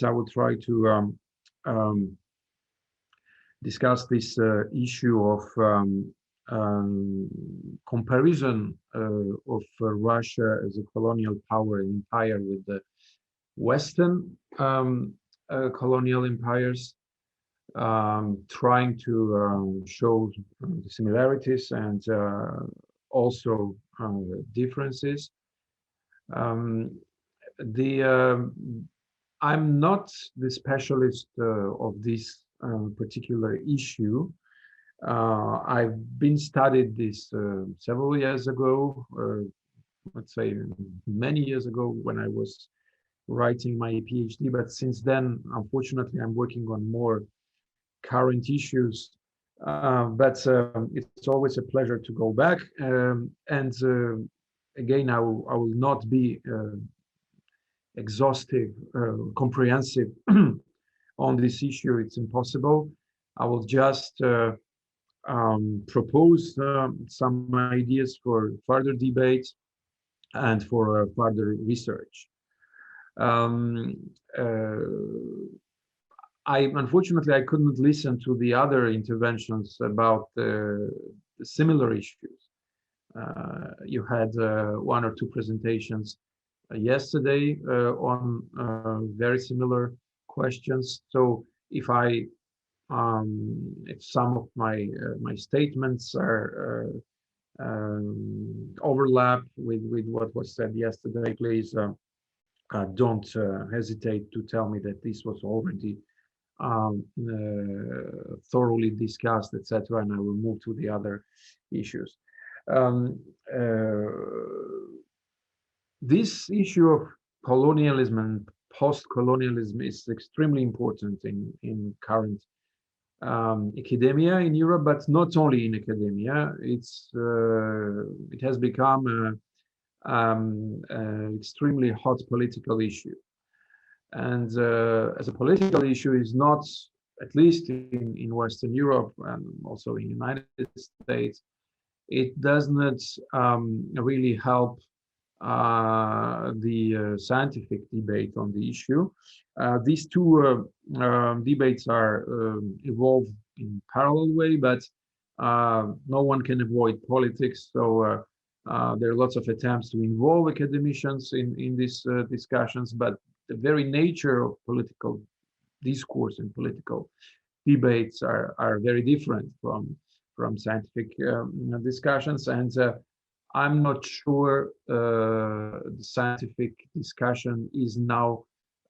I will try to discuss this issue of comparison of Russia as a colonial power and empire with the Western colonial empires, trying to show the similarities and also differences. I'm not the specialist of this particular issue. I've been studied this several years ago, let's say many years ago when I was writing my PhD, but since then, unfortunately, I'm working on more current issues. But it's always a pleasure to go back. And again, I will not be exhaustive, comprehensive on this issue. It's impossible. I will just propose some ideas for further debate and for further research. Unfortunately, I couldn't listen to the other interventions about the similar issues. You had one or two presentations yesterday on very similar questions. So if some of my statements are overlap with what was said yesterday, please don't hesitate to tell me that this was already thoroughly discussed, etc., and I will move to the other issues. This issue of colonialism and post-colonialism is extremely important in current academia in Europe, but not only in academia. It has become an extremely hot political issue. And as a political issue, is not, at least in Western Europe and also in the United States, it does not really help the scientific debate on the issue. These two debates are evolved in parallel way, but no one can avoid politics. So there are lots of attempts to involve academicians in these discussions, but the very nature of political discourse and political debates are very different from scientific discussions. And I'm not sure the scientific discussion is now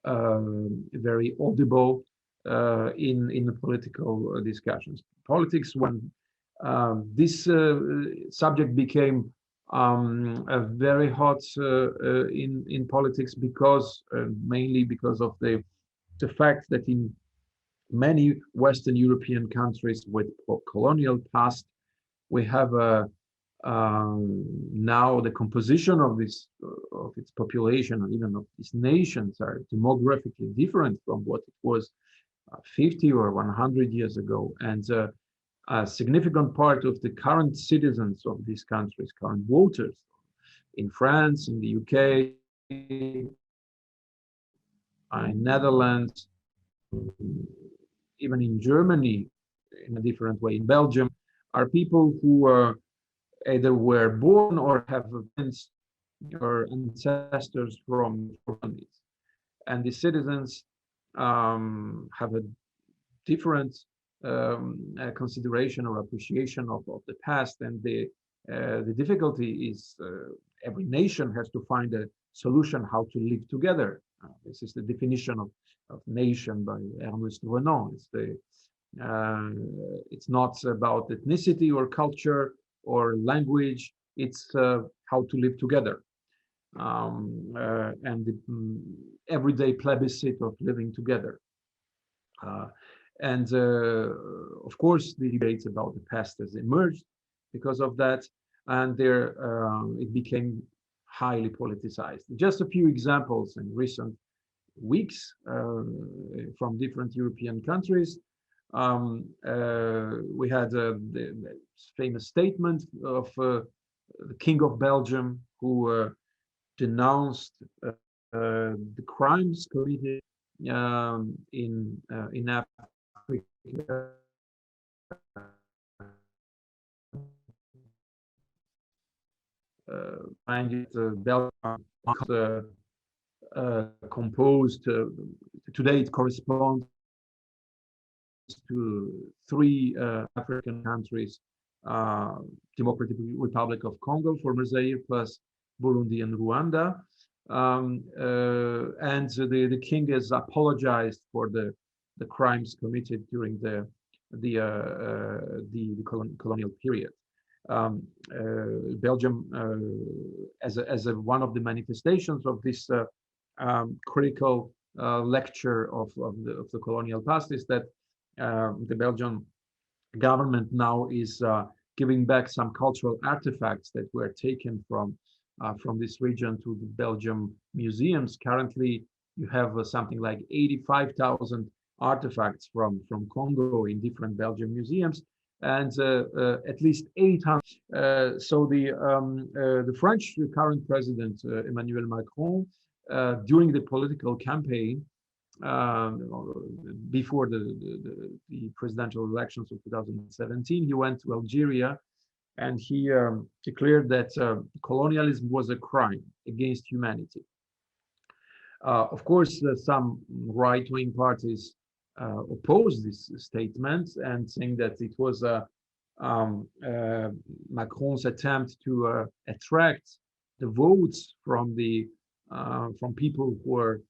very audible in the political discussions. Politics, when this subject became very hot in politics, because mainly because of the fact that in many Western European countries with colonial past, we have now the composition of its population and even of these nations are demographically different from what it was 50 or 100 years ago, and a significant part of the current citizens of these countries, current voters in France, in the UK, in Netherlands, even in Germany, in a different way, in Belgium, are people who either were born or have parents or ancestors from colonies. And the citizens have a different consideration or appreciation of the past, and the difficulty is every nation has to find a solution how to live together. This is the definition of nation by Ernest Renan. It's not about ethnicity or culture or language. It's how to live together, and the everyday plebiscite of living together. And of course, the debates about the past has emerged because of that, and it became highly politicized. Just a few examples in recent weeks from different European countries. We had the famous statement of the King of Belgium, who denounced the crimes committed in Africa. Find it Belgium composed. Today it corresponds to three African countries: Democratic Republic of Congo, former Zaire, plus Burundi and Rwanda. And the king has apologized for the crimes committed during the colonial period. Belgium, as one of the manifestations of this critical lecture of the colonial past, is that the Belgian government now is giving back some cultural artifacts that were taken from this region to the Belgium museums. Currently, you have something like 85,000 artifacts from Congo in different Belgian museums, and at least 800. So the French current president Emmanuel Macron, during the political campaign before the presidential elections of 2017, he went to Algeria, and he declared that colonialism was a crime against humanity. Of course, some right-wing parties opposed this statement and saying that it was Macron's attempt to attract the votes from people who are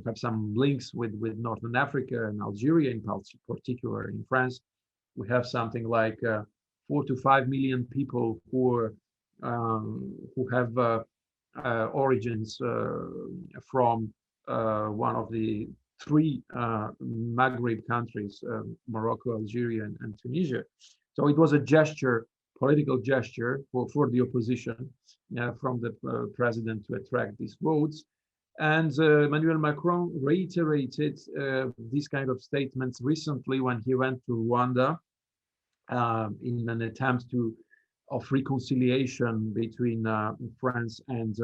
have some links with Northern Africa and Algeria in particular. In France, we have something like 4 to 5 million people who have origins from one of the three Maghreb countries, Morocco, Algeria, and Tunisia. So it was a gesture, political gesture for the opposition from the president to attract these votes. And Emmanuel Macron reiterated these kind of statements recently when he went to Rwanda in an attempt of reconciliation between France and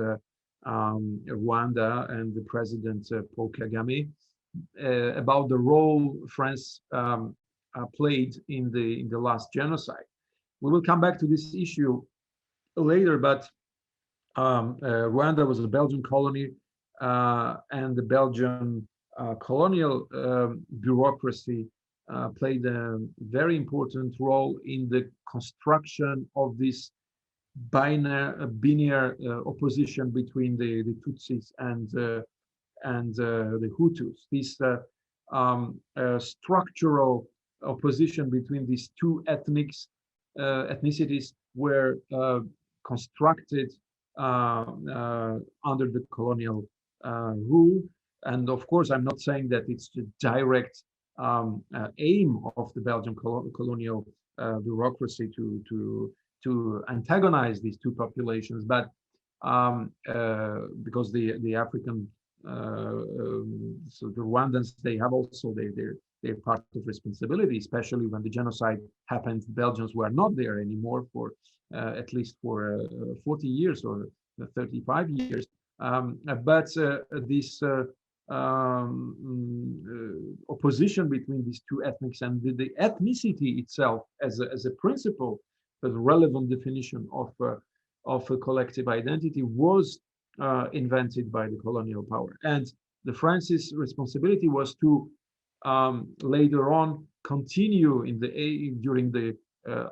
Rwanda and the president Paul Kagame about the role France played in the last genocide. We will come back to this issue later, but Rwanda was a Belgian colony, and the Belgian colonial bureaucracy played a very important role in the construction of this binary opposition between the Tutsis and the Hutus. This structural opposition between these two ethnicities were constructed under the colonial rule. And of course, I'm not saying that it's the direct aim of the Belgian colonial bureaucracy to antagonize these two populations, but because the African, so the Rwandans, they have also their part of responsibility, especially when the genocide happened. The Belgians were not there anymore for at least for 40 years or 35 years. But this opposition between these two ethnics and the ethnicity itself as a principle, as a relevant definition of a collective identity, was invented by the colonial power. And the France's responsibility was to later on continue during the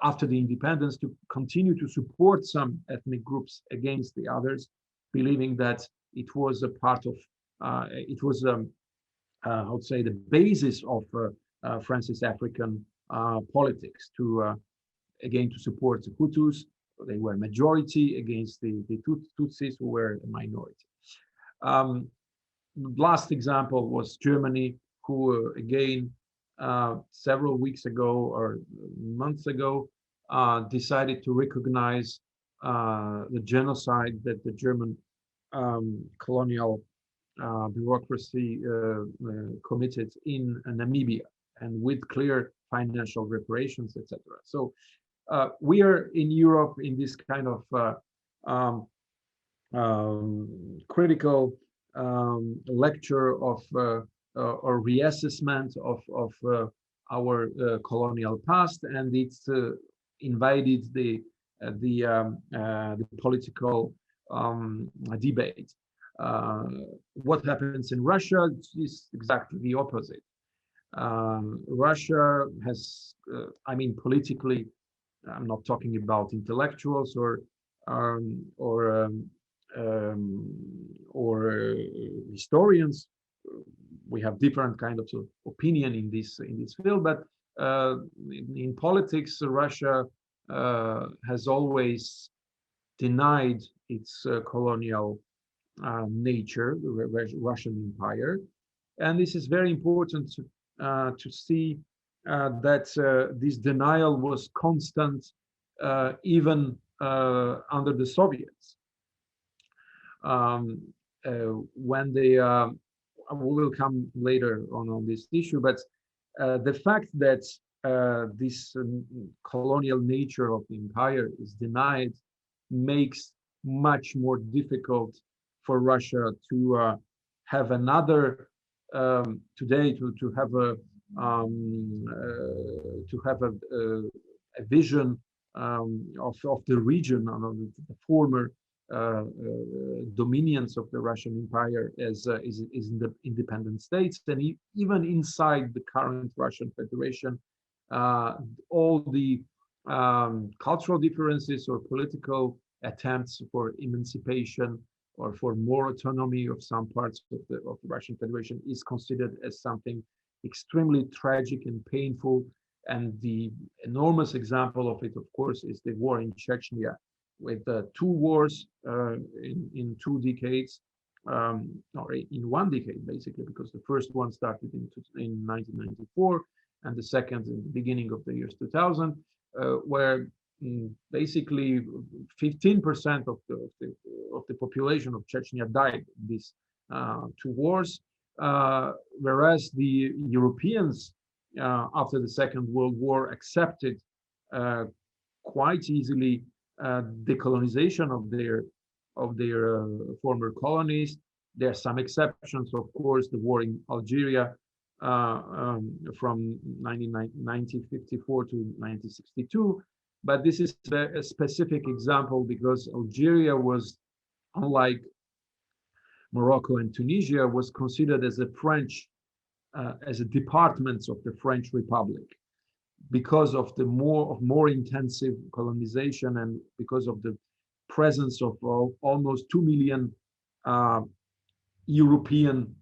after the independence, to continue to support some ethnic groups against the others, believing that it was a part of it was I would say the basis of France's African politics to again to support the Hutus. They were majority against the Tutsis, who were a minority. Last example was Germany, who again several weeks ago or months ago decided to recognize the genocide that the German colonial bureaucracy committed in Namibia, and with clear financial reparations, etc. So we are in Europe in this kind of critical lecture of or reassessment of our colonial past, and it's invaded the political debate. Uh, what happens in Russia is exactly the opposite. Russia has, I mean, politically, I'm not talking about intellectuals or historians. We have different kind of opinion in this field, but in politics, Russia has always denied its colonial nature, the Russian Empire, and this is very important to see that this denial was constant even under the Soviets. When they, we will come later on this issue, but the fact that this colonial nature of the empire is denied makes much more difficult for Russia to have another today to have a vision of the region, of the former dominions of the Russian Empire as in the independent states, and even inside the current Russian Federation, all the cultural differences or political attempts for emancipation or for more autonomy of some parts of the Russian Federation is considered as something extremely tragic and painful. And the enormous example of it, of course, is the war in Chechnya, with two wars in 2 decades, or in 1 decade, basically, because the first one started in 1994, and the second in the beginning of the years 2000, where basically 15% of the population of Chechnya died in these 2 wars, whereas the Europeans after the Second World War accepted quite easily decolonization of their former colonies. There are some exceptions, of course, the war in Algeria from 1954 to 1962. But this is a specific example because Algeria was, unlike Morocco and Tunisia, was considered as a French, as a department of the French Republic, because of the more intensive colonization and because of the presence of almost 2 million European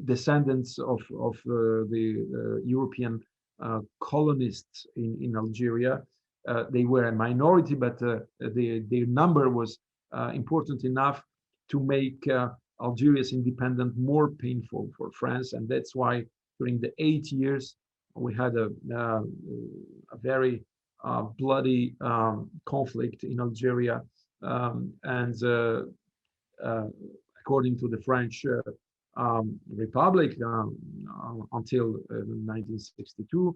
descendants of the European colonists in Algeria. They were a minority, but their number was important enough to make Algeria's independence more painful for France, and that's why during the 8 years we had a very bloody conflict in Algeria, and according to the French Republic, until 1962,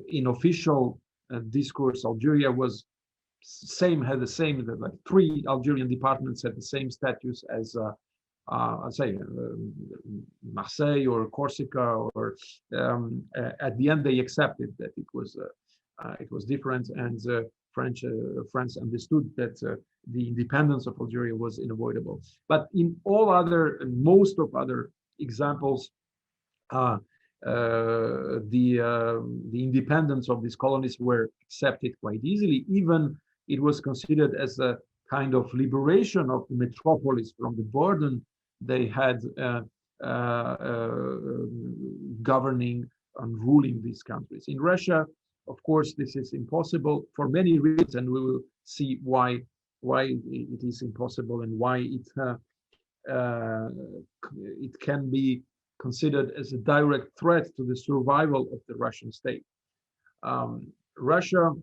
in official discourse, Algeria was had the same, like 3 Algerian departments had the same status as I'd say Marseille or Corsica, or at the end they accepted that it was different, and France understood that the independence of Algeria was unavoidable. But in all other, most of other examples, the independence of these colonies were accepted quite easily. Even it was considered as a kind of liberation of the metropolis from the burden they had governing and ruling these countries. In Russia, of course, this is impossible for many reasons, and we will see why it is impossible and why it can be considered as a direct threat to the survival of the Russian state. Russia,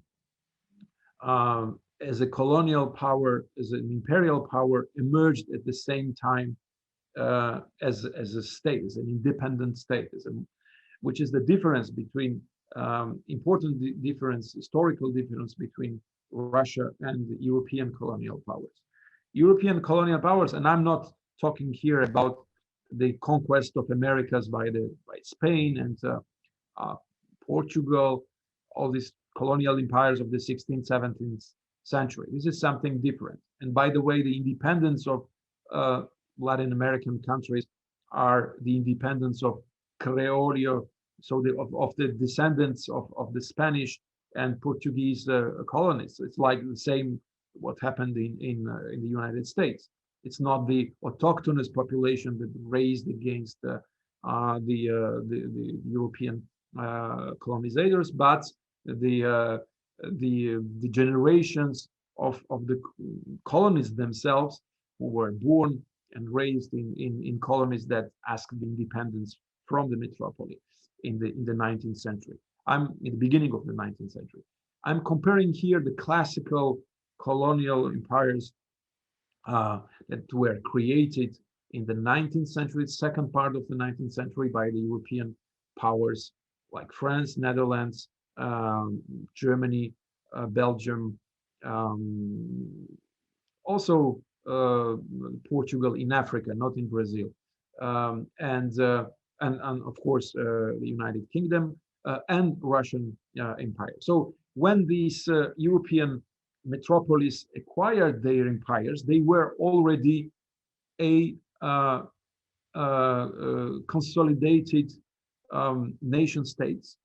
as a colonial power, as an imperial power, emerged at the same time as a state, as an independent state, which is the difference between important difference, historical difference between Russia and the European colonial powers. European colonial powers, and I'm not talking here about the conquest of Americas by Spain and uh, Portugal, all these colonial empires of the 16th, 17th century. This is something different. And by the way, the independence of Latin American countries are the independence of Creole, so of the descendants of the Spanish and Portuguese colonists. It's like the same what happened in the United States. It's not the autochthonous population that raised against the European colonizators, but the generations of the colonists themselves who were born and raised in colonies that asked independence from the metropole in the 19th century. I'm in the beginning of the 19th century. I'm comparing here the classical colonial empires that were created in the 19th century, second part of the 19th century, by the European powers like France, Netherlands, Germany, Belgium, also Portugal in Africa, not in Brazil, and of course the United Kingdom and Russian Empire. So when these European metropolis acquired their empires, they were already a consolidated nation states.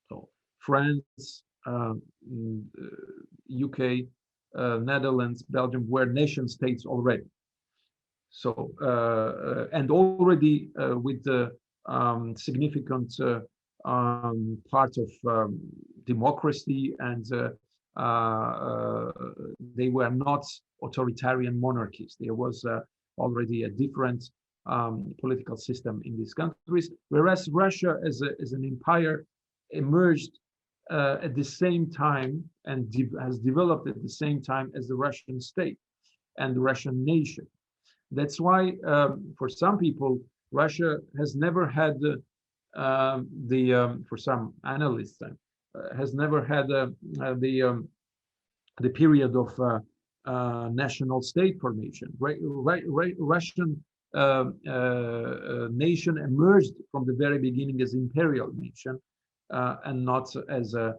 So France, UK, Netherlands, Belgium were nation states already. So and already with the significant part of democracy, and they were not authoritarian monarchies. There was already a different political system in these countries, whereas Russia as an empire emerged at the same time and has developed at the same time as the Russian state and the Russian nation. That's why for some people, Russia has never had for some analysts, has never had the period of national state formation. Russian nation emerged from the very beginning as imperial nation and not as a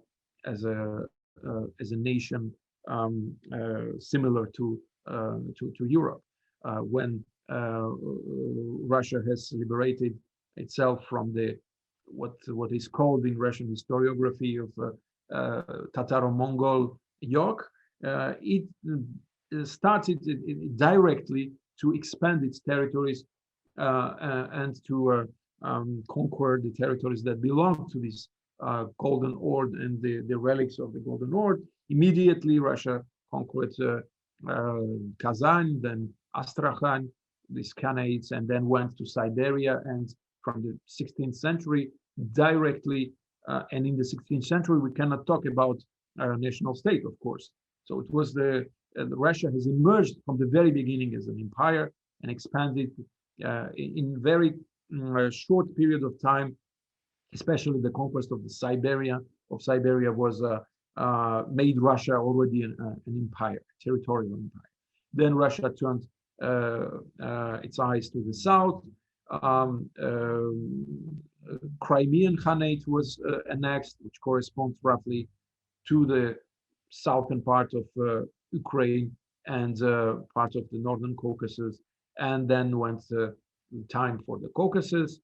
nation similar to Europe. When Russia has liberated itself from the what is called in Russian historiography of Tataro-Mongol yoke, it started directly to expand its territories and to conquer the territories that belong to this Golden Horde and the relics of the Golden Horde. Immediately, Russia conquered Kazan, then Astrakhan, these Khanates, and then went to Siberia. And from the 16th century, directly, and in the 16th century, we cannot talk about a national state, of course. So it was Russia has emerged from the very beginning as an empire and expanded in very short period of time. Especially the conquest of Siberia was made Russia already an empire, territorial empire. Then Russia turned its eyes to the south. Crimean Khanate was annexed, which corresponds roughly to the southern part of Ukraine and part of the northern Caucasus, and then went time for the Caucasus,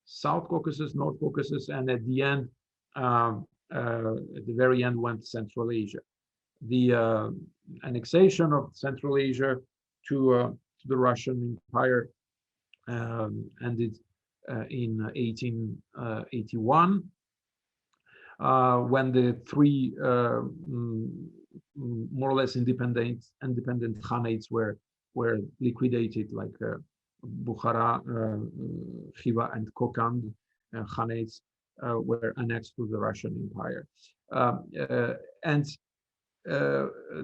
South Caucasus, North Caucasus, and at the end, at the very end, went Central Asia. The annexation of Central Asia to the Russian Empire ended in 1881, when the three more or less independent Khanates were liquidated, like Bukhara, Khiva, and Kokand Khanates were annexed to the Russian Empire. And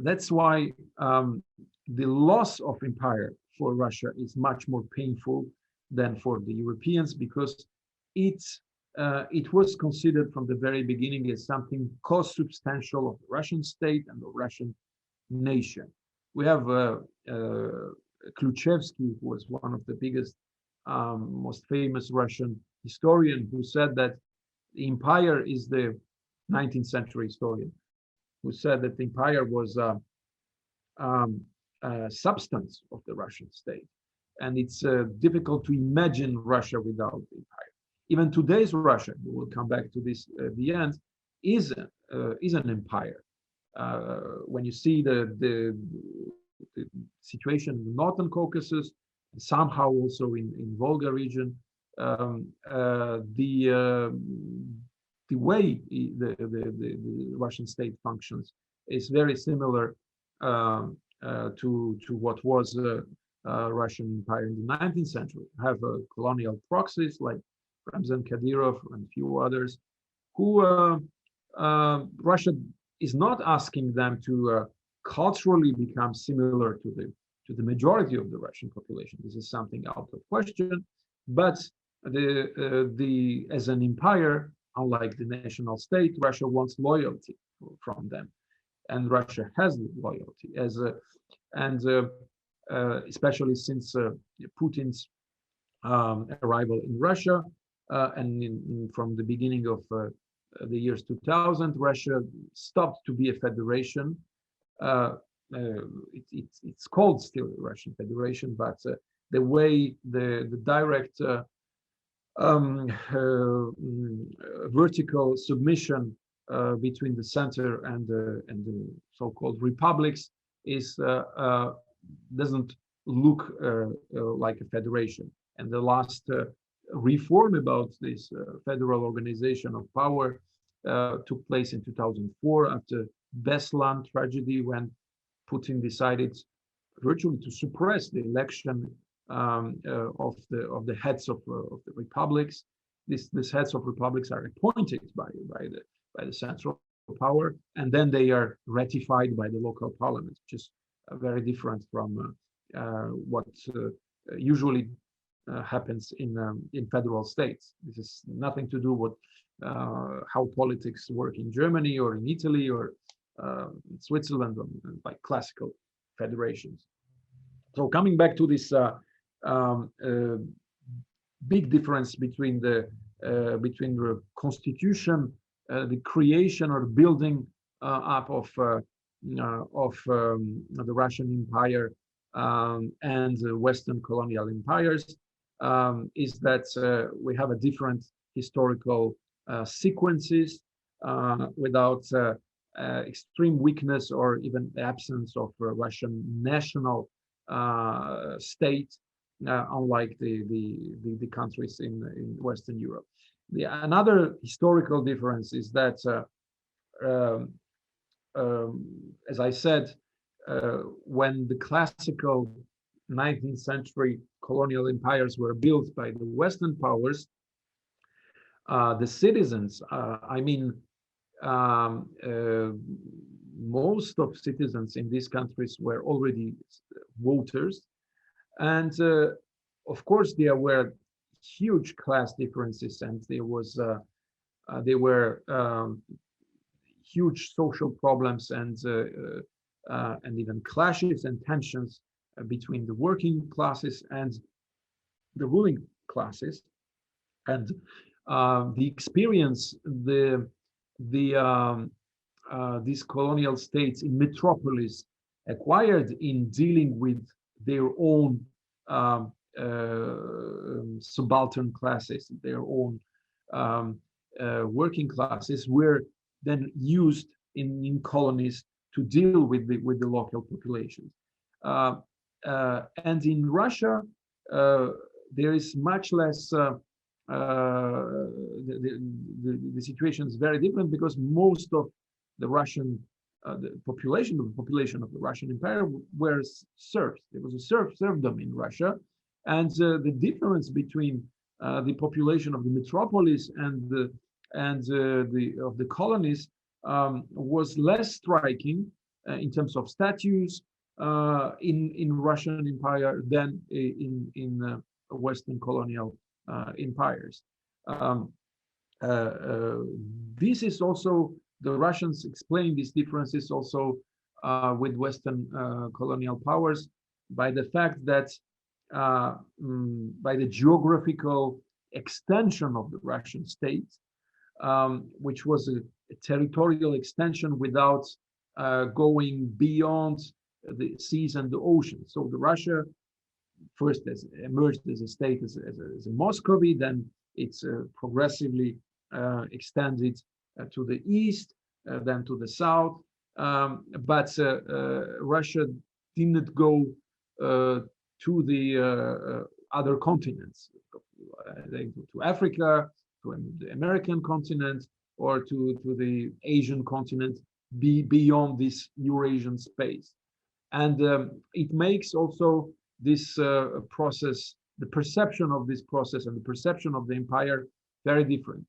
that's why the loss of empire for Russia is much more painful than for the Europeans, because it was considered from the very beginning as something co-substantial of the Russian state and the Russian nation. We have Kluchevsky, who was one of the biggest, most famous Russian historian, who said that the empire is the 19th century historian, who said that the empire was substance of the Russian state. And it's difficult to imagine Russia without the empire. Even today's Russia, we will come back to this at the end, is an empire. When you see the situation in the northern Caucasus, somehow also in Volga region, the way the Russian state functions is very similar to what was Russian empire in the 19th century. Have colonial proxies like Ramzan Kadyrov and a few others, who Russia is not asking them to culturally become similar to the majority of the Russian population. This is something out of question. But as an empire, unlike the national state, Russia wants loyalty from them, and Russia has loyalty especially since Putin's arrival in Russia, and from the beginning of the years 2000, Russia stopped to be a federation. It's called still a Russian Federation, but the way the direct vertical submission between the center and the so-called republics is doesn't look like a federation. And the last reform about this federal organization of power took place in 2004 after Beslan tragedy, when Putin decided virtually to suppress the election of the heads of the republics. These heads of republics are appointed by the central power, and then they are ratified by the local parliament, which is very different from what usually happens in federal states. This is nothing to do with how politics work in Germany or in Italy or Switzerland, like classical federations. So coming back to this big difference between the constitution, the creation or building up of the Russian Empire and the Western colonial empires, is that we have a different historical sequences without extreme weakness or even absence of Russian national state, unlike the countries in Western Europe. Another historical difference is that, as I said, when the classical 19th century colonial empires were built by the Western powers, the citizens, most of citizens in these countries were already voters, and of course there were huge class differences, and there were huge social problems and even clashes and tensions between the working classes and the ruling classes. And the experience these colonial states in metropolis acquired in dealing with their own subaltern classes, their own working classes, were then used in colonies to deal with the local populations. And in Russia, there is much less. The situation is very different, because most of the Russian the population of the Russian Empire were serfs. There was a serfdom in Russia, and the difference between the population of the metropolis and the colonies was less striking in terms of statues in Russian Empire than in Western colonial empires. This is also, the Russians explain these differences also with Western colonial powers by the fact that by the geographical extension of the Russian state, which was a territorial extension without going beyond the seas and the oceans. So the Russia first emerged as a state, as a Muscovy, then it's progressively extended to the east, then to the south. But Russia didn't go to the other continents, to Africa, to the American continent, or to the Asian continent, beyond this Eurasian space. And it makes also this process, the perception of this process and the perception of the empire very different.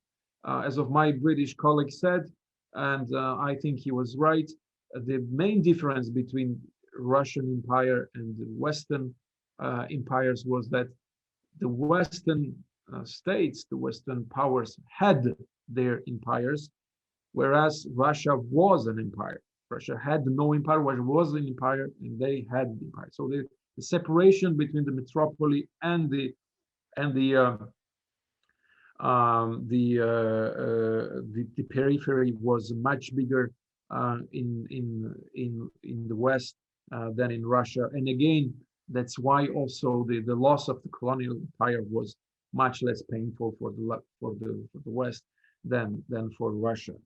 As of my British colleague said, and I think he was right, the main difference between Russian empire and the Western empires was that the Western states, the Western powers had their empires, whereas Russia was an empire. Russia had no empire, Russia was an empire, and they had the empire. So the separation between the metropolis and the periphery was much bigger in the West than in Russia. And again, that's why also the loss of the colonial empire was much less painful for the West than for Russia.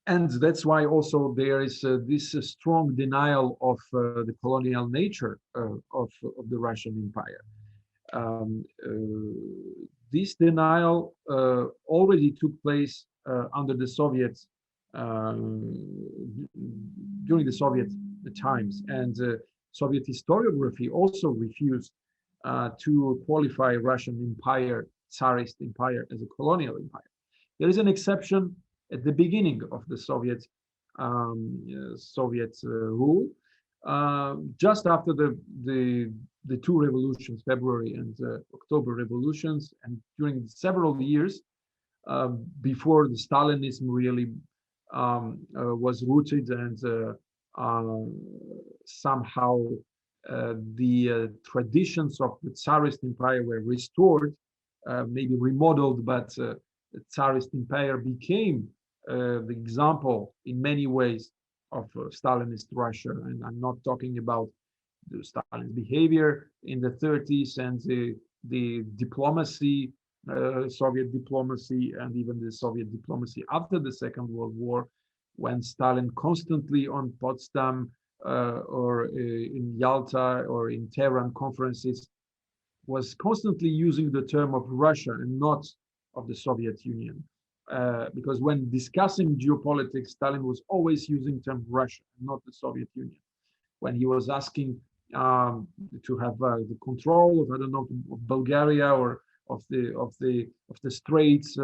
And that's why also there is this strong denial of the colonial nature of the Russian Empire. This denial already took place under the Soviets, during the Soviet times, and Soviet historiography also refused to qualify Russian Empire, Tsarist Empire, as a colonial empire. There is an exception at the beginning of the Soviet rule, just after the two revolutions, February and October revolutions, and during several years before the Stalinism really was rooted, and somehow the traditions of the Tsarist Empire were restored, maybe remodeled, but the Tsarist Empire became the example in many ways of Stalinist Russia. And I'm not talking about the Stalin's behavior in the 30s and the diplomacy, Soviet diplomacy, and even the Soviet diplomacy after the Second World War, when Stalin constantly on Potsdam or in Yalta or in Tehran conferences was constantly using the term of Russia and not of the Soviet Union. Because when discussing geopolitics, Stalin was always using the term Russia, not the Soviet Union. When he was asking to have the control of, I don't know, of Bulgaria or of the Straits,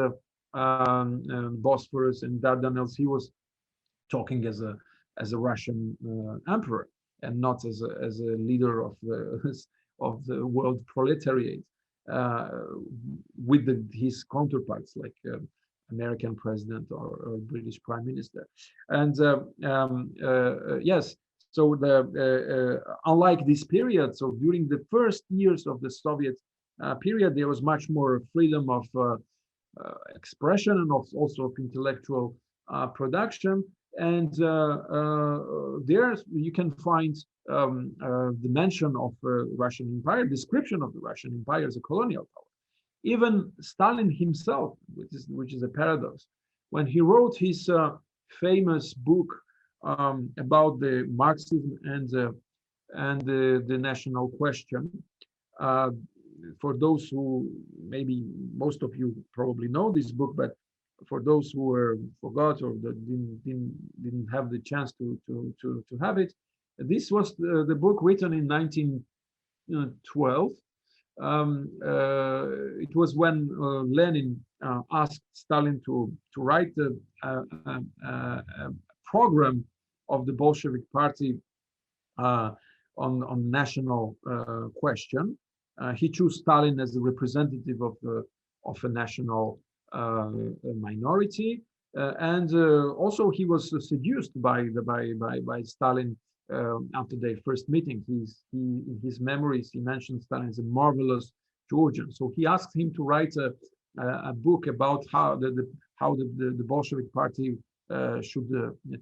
Bosphorus and Dardanelles, he was talking as a Russian emperor and not as a leader of the world proletariat, with his counterparts like American president or British prime minister. And yes, so unlike this period, so during the first years of the Soviet period, there was much more freedom of expression and also of intellectual production. And there you can find the mention of Russian Empire, description of the Russian Empire as a colonial power. Even Stalin himself, which is a paradox, when he wrote his famous book about the Marxism and the national question, for those who, maybe most of you probably know this book, but for those who forgot or that didn't have the chance to have it, this was the book written in 1912. It was when Lenin asked Stalin to write a program of the Bolshevik Party on national question. He chose Stalin as a representative of a national minority, And also he was seduced by Stalin after their first meeting. In his memories he mentioned Stalin as a marvelous Georgian. So he asked him to write a book about how the Bolshevik Party should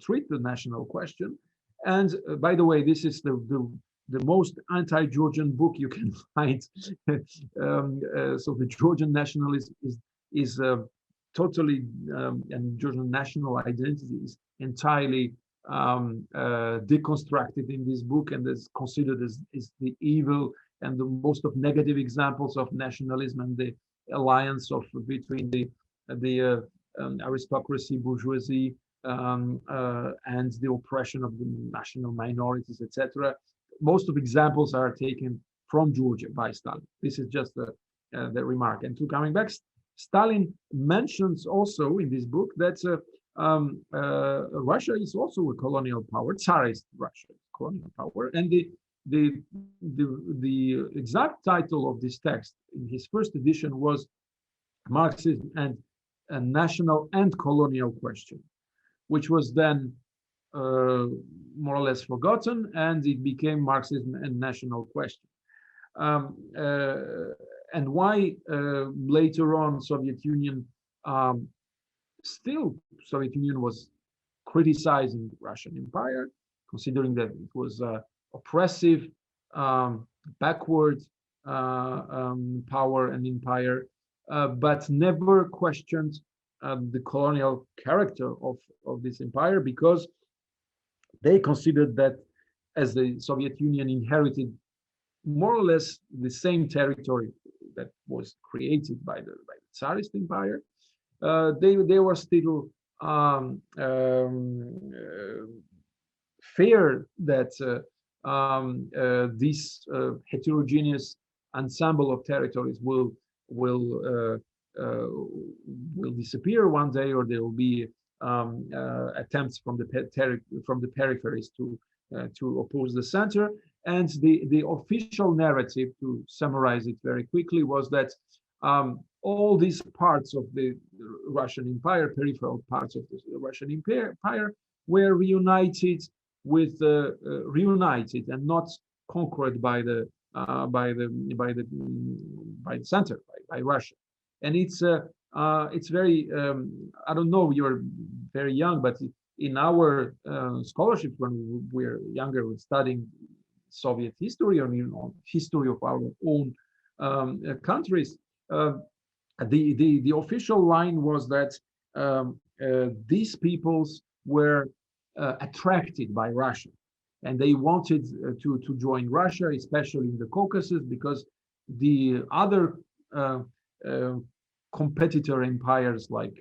treat the national question. And by the way, this is the most anti-Georgian book you can find. So the Georgian nationalism is totally, and Georgian national identity is entirely deconstructed in this book, and is considered as the evil and the most of negative examples of nationalism and the alliance between the aristocracy, bourgeoisie, and the oppression of the national minorities, etc. Most of examples are taken from Georgia by Stalin. This is just the remark. And to coming back, Stalin mentions also in this book that Russia is also a colonial power, Tsarist Russia, colonial power, and the exact title of this text in his first edition was Marxism and a National and Colonial Question, which was then more or less forgotten, and it became Marxism and National Question. And why later on Soviet Union Soviet Union was criticizing Russian Empire, considering that it was oppressive, backward power and empire, but never questioned the colonial character of this empire, because they considered that as the Soviet Union inherited more or less the same territory that was created by the Tsarist Empire, they were still fear that this heterogeneous ensemble of territories will disappear one day, or there will be attempts from the peripheries to oppose the center. And the official narrative, to summarize it very quickly, was that all these parts of the Russian Empire, peripheral parts of the Russian Empire, were reunited and not conquered by the center, by Russia. And it's very I don't know, you're very young, but in our scholarship, when we're younger, we're studying Soviet history, or history of our own countries. The official line was that these peoples were attracted by Russia, and they wanted to join Russia, especially in the Caucasus, because the other competitor empires like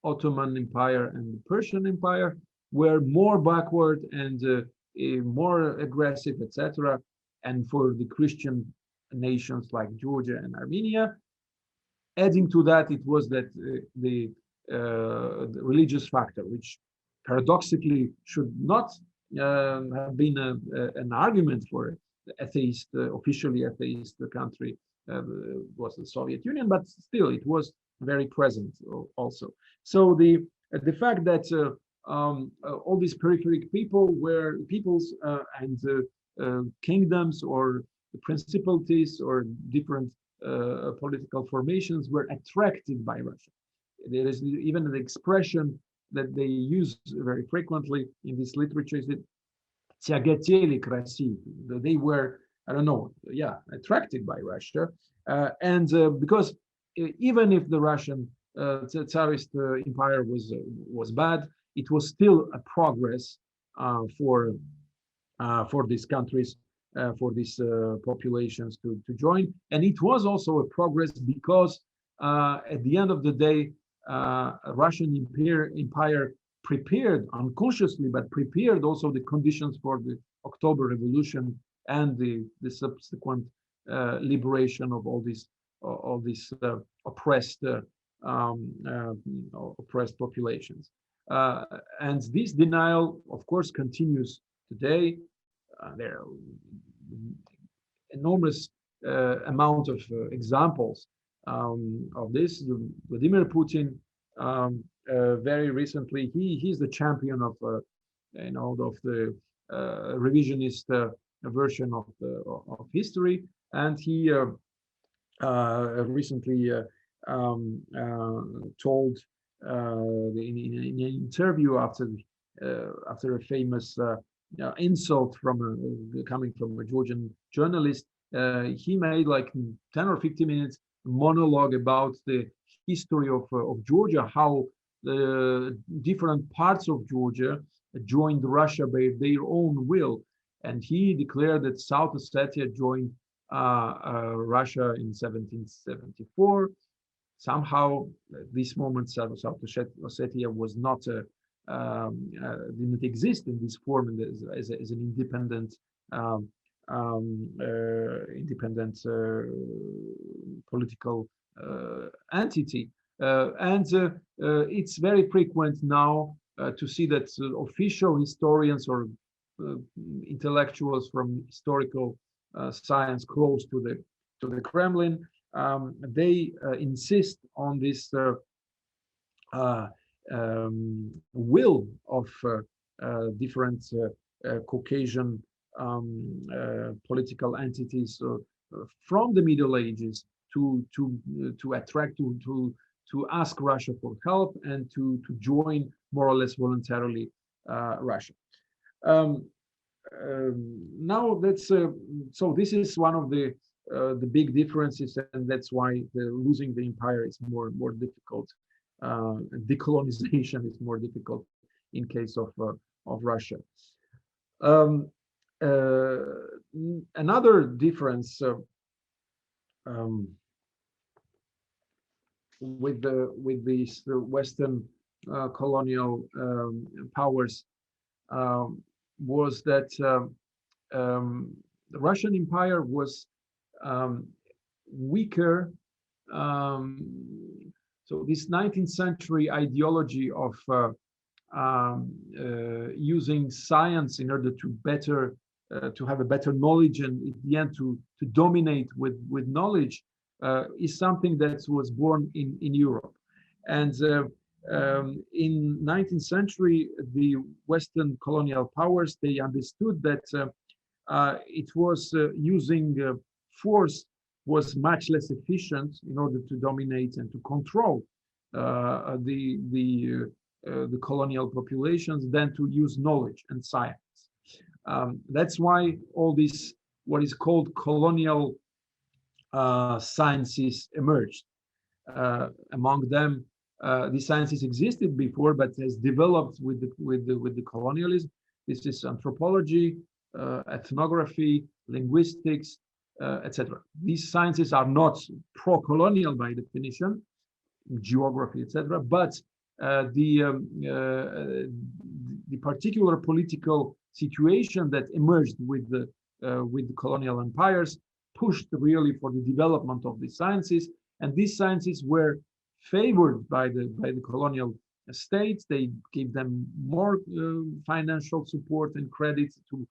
Ottoman Empire and the Persian Empire were more backward and more aggressive, etc. And for the Christian nations like Georgia and Armenia, adding to that, it was that the religious factor, which paradoxically should not have been an argument for atheist, officially atheist country, was the Soviet Union, but still it was very present also. So the fact that all these peripheral peoples and kingdoms or principalities or different political formations were attracted by Russia. There is even an expression that they use very frequently in this literature, is that тяготели к России. They were, I don't know, attracted by Russia, and because even if the Russian Tsarist Empire was bad, it was still a progress for these countries, for these populations to join, and it was also a progress because at the end of the day, Russian Empire prepared unconsciously, but prepared also the conditions for the October Revolution and the subsequent liberation of all these oppressed populations. And this denial, of course, continues today. There are enormous amount of examples of this. Vladimir Putin very recently, he's the champion of of the revisionist version of history, and he recently told in an interview after a famous insult coming from a Georgian journalist, he made like 10 or 15 minutes monologue about the history of Georgia, how the different parts of Georgia joined Russia by their own will, and he declared that South Ossetia joined Russia in 1774. Somehow, at this moment, South Ossetia was not didn't exist in this form as an independent political entity. It's very frequent now to see that official historians or intellectuals from historical science close to the Kremlin, they insist on this will of different Caucasian political entities from the Middle Ages to attract to ask Russia for help and to join more or less voluntarily Russia. Now that's so this is one of the big differences, and that's why losing the empire is more difficult. Decolonization is more difficult in case of Russia. Another difference with these Western colonial powers was that the Russian Empire was weaker. So this 19th century ideology of using science in order to have a better knowledge and in the end to dominate with knowledge is something that was born in Europe. And in 19th century, the Western colonial powers, they understood that it was using force was much less efficient in order to dominate and to control the colonial populations than to use knowledge and science. That's why all this, what is called colonial sciences emerged. Among them, these sciences existed before, but has developed with the colonialism. This is anthropology, ethnography, linguistics, etc. These sciences are not pro-colonial by definition, geography, etc. But the particular political situation that emerged with the colonial empires pushed really for the development of these sciences, and these sciences were favored by the colonial states. They gave them more financial support and credit to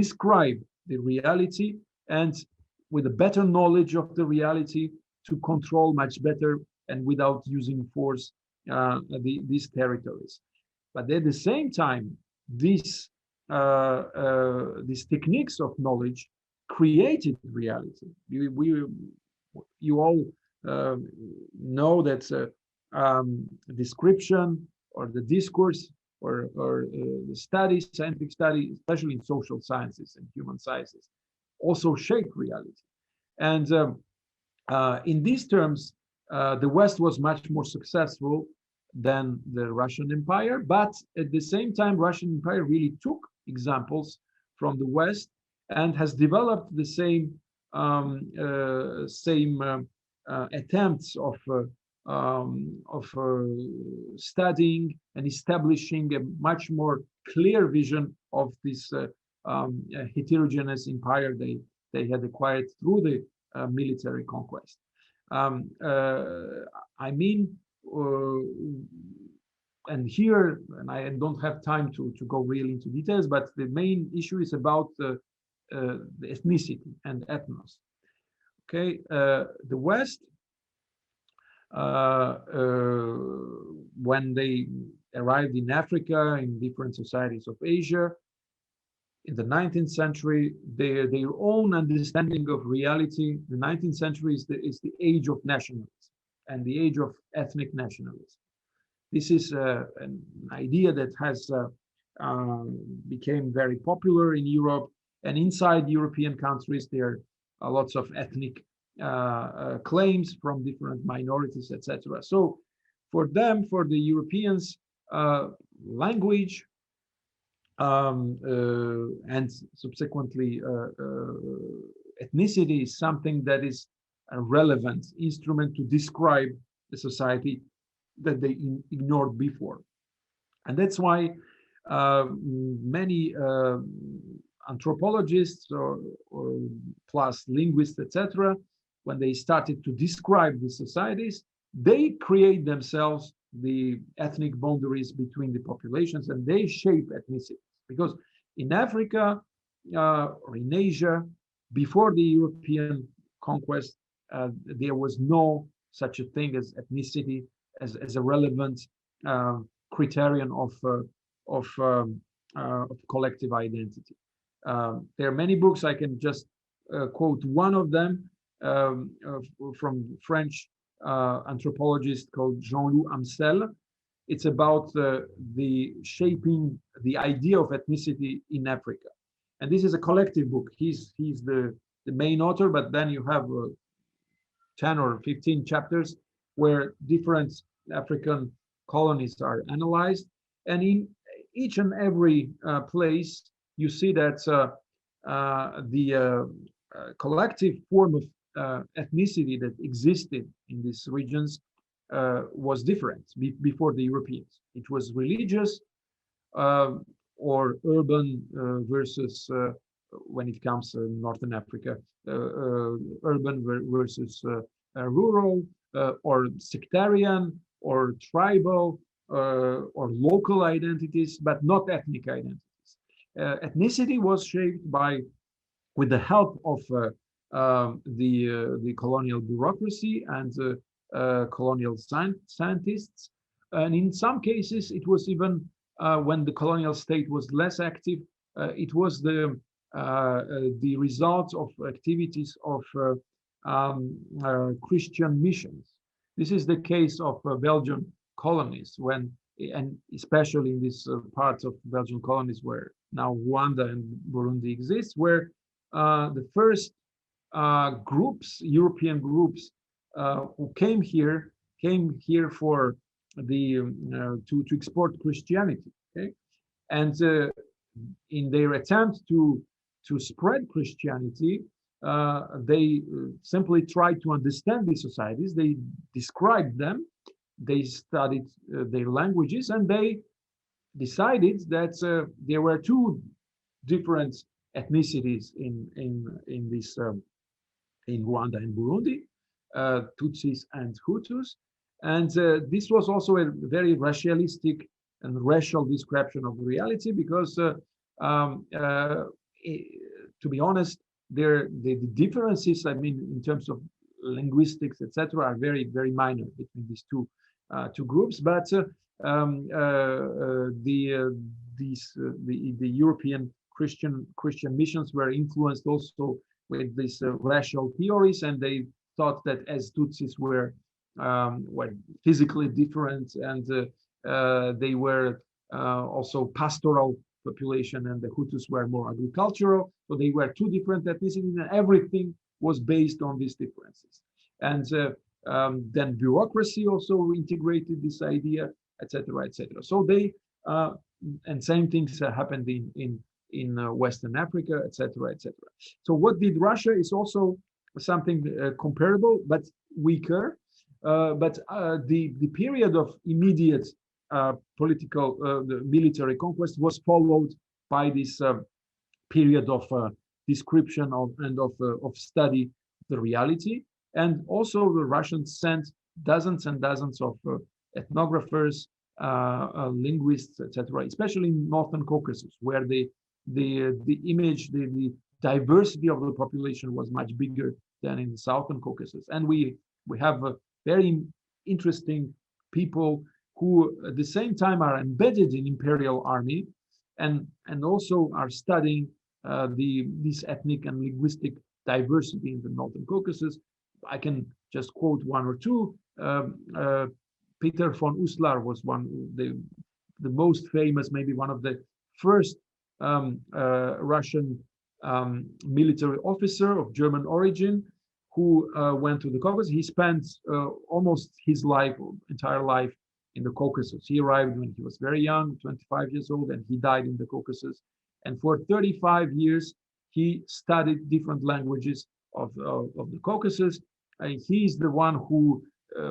describe the reality, and with a better knowledge of the reality to control much better and without using force these territories. But at the same time, these techniques of knowledge created reality. You all know that description or the discourse or the study, scientific study, especially in social sciences and human sciences, also shape reality. And in these terms, the West was much more successful than the Russian Empire, but at the same time, Russian Empire really took examples from the West and has developed the same attempts of studying and establishing a much more clear vision of this heterogeneous empire they had acquired through the military conquest. I mean, and here, and I don't have time to go really into details, but the main issue is about the ethnicity and ethnos. Okay, the West when they arrived in Africa, in different societies of Asia, in the 19th century, their own understanding of reality. The 19th century is the age of nationalism and the age of ethnic nationalism. This is an idea that has became very popular in Europe, and inside European countries there are lots of ethnic claims from different minorities, etc. So for them, for the Europeans, language and subsequently ethnicity is something that is a relevant instrument to describe the society that they ignored before. And that's why many anthropologists or plus linguists, etc., when they started to describe the societies, they create themselves the ethnic boundaries between the populations, and they shape ethnicity. Because in Africa or in Asia, before the European conquest, there was no such a thing as ethnicity as a relevant criterion of collective identity. There are many books. I can just quote one of them from French anthropologist called Jean-Loup Amsel. It's about the shaping the idea of ethnicity in Africa. And this is a collective book. He's the main author, but then you have 10 or 15 chapters where different African colonies are analyzed. And in each and every place, you see that the collective form of ethnicity that existed in these regions was different before the Europeans. It was religious or urban versus, when it comes to Northern Africa, urban versus rural, or sectarian, or tribal, or local identities, but not ethnic identities. Ethnicity was shaped by, with the help of the colonial bureaucracy and colonial scientists, and in some cases it was even when the colonial state was less active, it was the result of activities of Christian missions. This is the case of Belgian colonies, when, and especially in this parts of Belgian colonies where now Rwanda and Burundi exist, where the first groups, European groups, who came here for the to export Christianity. Okay, and in their attempt to spread Christianity, they simply tried to understand these societies. They described them. They studied their languages, and they decided that there were two different ethnicities in this in Rwanda and Burundi, Tutsis and Hutus, and this was also a very racialistic and racial description of reality, because to be honest, the differences, I mean, in terms of linguistics, etc., are very minor between these two groups. But the European Christian missions were influenced also with these racial theories, and they thought that as Tutsis were physically different, and they were also pastoral population, and the Hutus were more agricultural, so they were two different ethnicities, and everything was based on these differences. And then bureaucracy also integrated this idea, etc., etc. So they and same things happened in Western Africa, etc., etc. So what did Russia is also something comparable but weaker. But the period of immediate political, the military conquest was followed by this period of description of study of the reality. And also the Russians sent dozens and dozens of ethnographers, linguists, etc., especially in Northern Caucasus, where the image, the diversity of the population was much bigger than in the Southern Caucasus. And we have very interesting people who at the same time are embedded in imperial army and also are studying this ethnic and linguistic diversity in the Northern Caucasus. I can just quote one or two. Peter von Uslar was the most famous, maybe one of the first Russian military officer of German origin who went to the Caucasus. He spent almost his entire life in the Caucasus. He arrived when he was very young, 25 years old, and he died in the Caucasus. And for 35 years, he studied different languages of the Caucasus. He's the one who,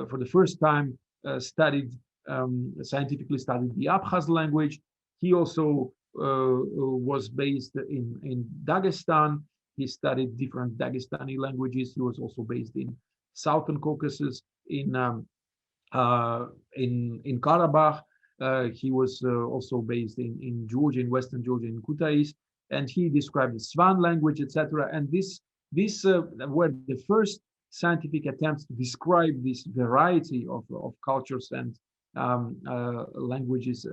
for the first time, scientifically studied the Abkhaz language. He also was based in Dagestan. He studied different Dagestani languages. He was also based in Southern Caucasus, in Karabakh. He was also based in Georgia, in Western Georgia, in Kutaisi, and he described the Svan language, etc. And these were the first scientific attempts to describe this variety of cultures and languages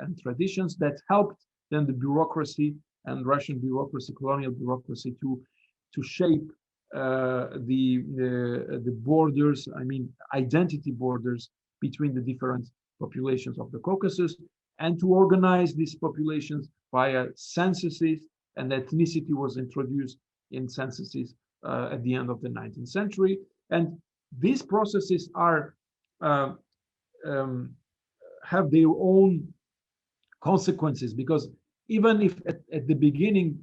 and traditions that helped then the bureaucracy and Russian bureaucracy, colonial bureaucracy, to shape the borders, I mean, identity borders between the different populations of the Caucasus, and to organize these populations via censuses, and ethnicity was introduced in censuses at the end of the 19th century. And these processes are have their own consequences, because even if at the beginning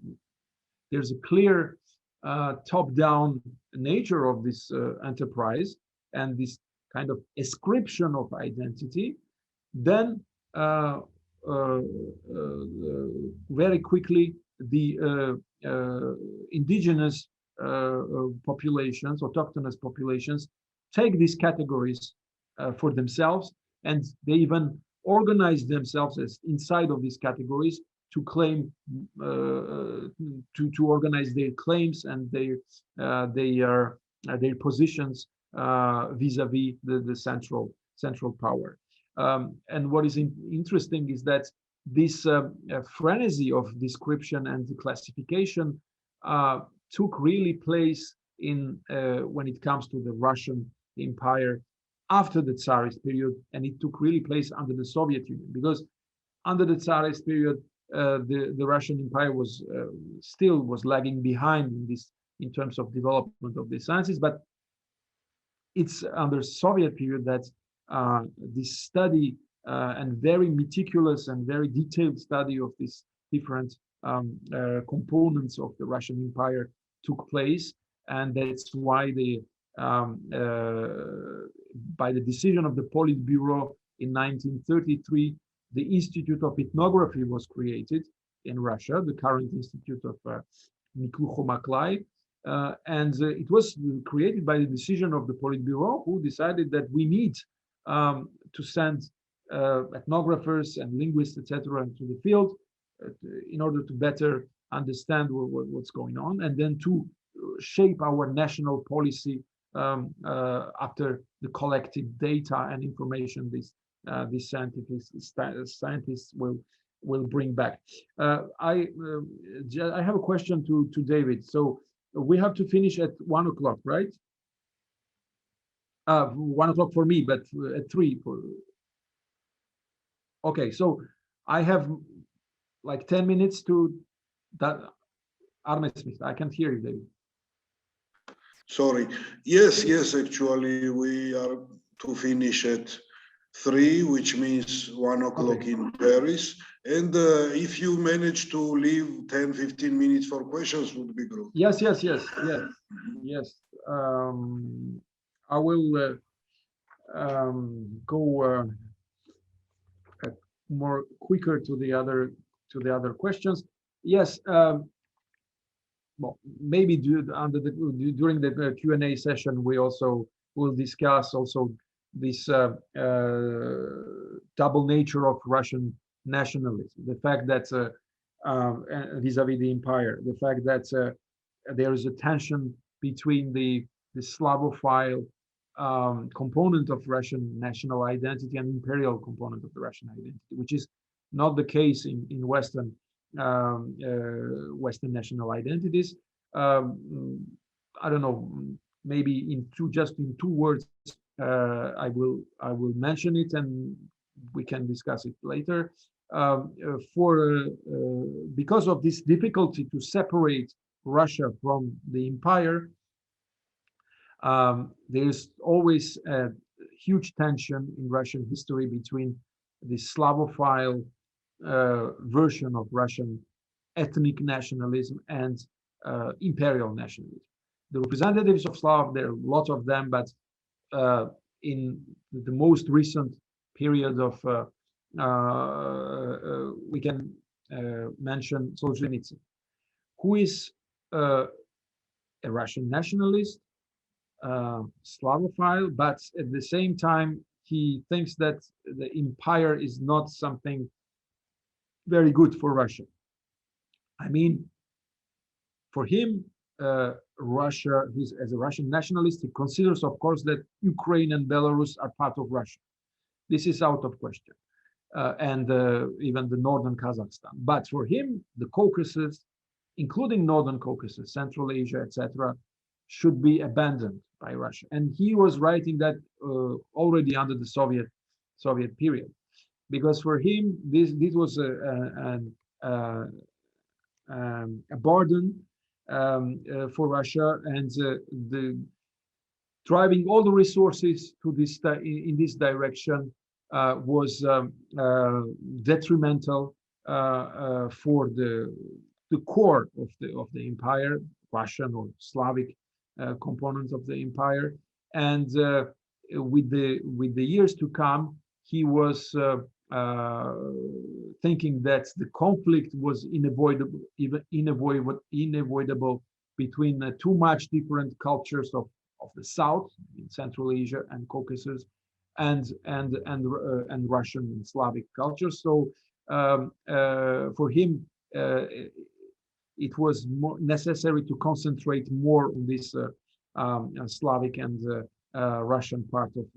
there's a clear top-down nature of this enterprise and this kind of ascription of identity, then very quickly the indigenous populations, autochthonous populations, take these categories for themselves, and they even organize themselves as inside of these categories to claim to organize their claims and their positions vis-a-vis the central power. And what is interesting is that this frenzy of description and classification took really place in when it comes to the Russian Empire after the Tsarist period, and it took really place under the Soviet Union, because under the Tsarist period, the Russian Empire was still lagging behind in terms of development of the sciences. But it's under Soviet period that this study and very meticulous and very detailed study of these different components of the Russian Empire took place, and that's why by the decision of the Politburo in 1933, the Institute of Ethnography was created in Russia, the current Institute of Miklucho-Maklai. And it was created by the decision of the Politburo, who decided that we need to send ethnographers and linguists, etc., into the field in order to better understand what's going on, and then to shape our national policy after the collected data and information these scientists will bring back. I have a question to David. So we have to finish at 1 o'clock, right? 1 o'clock for me, but at 3 for. Okay, so I have like 10 minutes to that. Arne Smith, I can't hear you, David. Sorry. Yes, actually, we are to finish at 3, which means 1 o'clock in Paris. And if you manage to leave 10-15 minutes for questions, would be good. Yes. I will go more quicker to the other questions. Yes. Well, maybe during the Q&A session, we also will discuss also this double nature of Russian nationalism, the fact that vis-a-vis the empire, the fact that there is a tension between the Slavophile component of Russian national identity and imperial component of the Russian identity, which is not the case in Western national identities. I don't know, maybe just in two words, I will mention it, and we can discuss it later. Because of this difficulty to separate Russia from the empire, there's always a huge tension in Russian history between the Slavophile version of Russian ethnic nationalism and imperial nationalism. The representatives of Slav, there are a lot of them, but in the most recent period of, we can mention Solzhenitsyn, who is a Russian nationalist, Slavophile, but at the same time, he thinks that the empire is not something very good for Russia. I mean, for him, Russia, as a Russian nationalist, he considers, of course, that Ukraine and Belarus are part of Russia. This is out of question, and even the northern Kazakhstan. But for him, the Caucasus, including northern Caucasus, Central Asia, etc., should be abandoned by Russia. And he was writing that already under the Soviet period, because for him, this was a burden for Russia, and the driving all the resources to this in this direction was detrimental for the core of the empire, Russian or Slavic components of the empire. And with the years to come, he was thinking that the conflict was unavoidable between too much different cultures of the South, in Central Asia and Caucasus, and Russian and Slavic cultures. So for him, it was more necessary to concentrate more on this Slavic and Russian part of